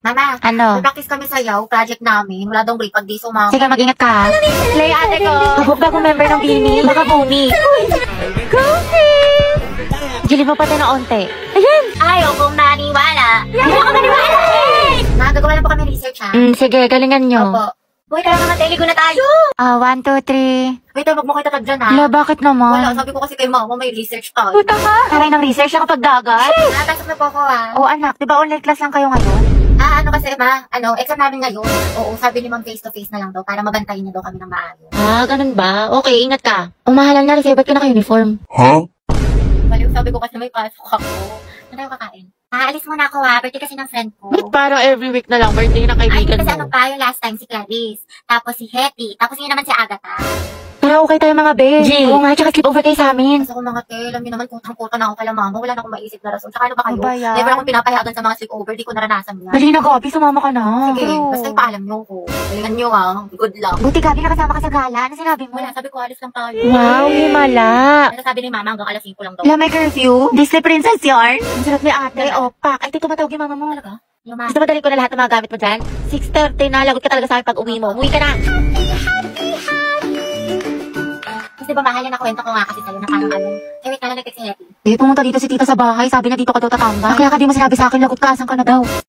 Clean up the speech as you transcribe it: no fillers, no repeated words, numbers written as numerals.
Mama, Ano? practice kami sayaw, project namin. Wala daw break pag di sumama. Sige, mag-ingat ka. Slay, ate ko. Habog bagong member ng Bini. Baka buni. Goofy! Gilid mo pati na onte. Ayan! Ayaw kong maniwala. Ayaw kong maniwala! Ma, gagawa lang po kami research, ha? Sige, galingan nyo. Opo. Uy, tara naman, teligo na tayo. 1, 2, 3. Wait, wag mo kayo tatag dyan, ha? Hala, bakit naman? Wala, sabi ko kasi kay mama, may research tayo. Puta ka! Taray ng research na kapag dagat. Pasok na po ako, ha? Oo, anak. Diba online class lang kayo ngayon? Ano kasi, ma? Exam namin ngayon. Oo, sabi ni ma'am face-to-face na lang daw para mabantayin niya daw kami ng maayos. Ganun ba? Okay, ingat ka. Umahalal na rin sa'yo, ba't ka naka-uniform? Baliw, sabi ko kasi may pasok ako. Ano tayo kakain? Aalis muna ako, ha? Birthday kasi ng friend ko. Ba't parang every week na lang birthday ng kaibigan Kasi mo? ano pa, yung last time si Clarice. Tapos si Hetty. Tapos yun naman si Agatha. Pero okay tayo mga be. G. Oo nga, tsaka sleep over kayo sa amin. Kasi kung mga te, alam niyo naman kutang-kuta na ako kala mama. Wala na akong maisip na rason. Tsaka ano ba kayo? Ano ba yan? Never akong pinapayagan sa mga sleepover. Di ko naranasan yan. Dali na, Gabi. Sumama ka na. Sige, basta ipaalam niyo ko. Galingan niyo, ha? Good luck. Buti, Gabi, nakasama ka sa gala. Ano sinabi mo? Wala, sabi ko alis lang tayo. Wow, himala. Ano sabi ni mama hanggang alas 5 lang daw. Wala, may curfew. Disney Princess yarn. Ang sarap ni ate. Pak. Ay, tumatawag yung mama mo. Talaga? Yung ma. Gusto mo dalhin ko na lahat ng mga gamit mo dyan? 6:30 na. Lagot ka talaga sa akin pag uwi mo. Umuwi ka na. Kasi ba mahal na kwento ko nga kasi sa'yo na parang wait ka na nag-text si Hetty. Pumunta dito si tita sa bahay. Sabi na dito ka daw tatambay. Kaya ka di mo sinabi sa akin, lagot ka. Asan ka na daw?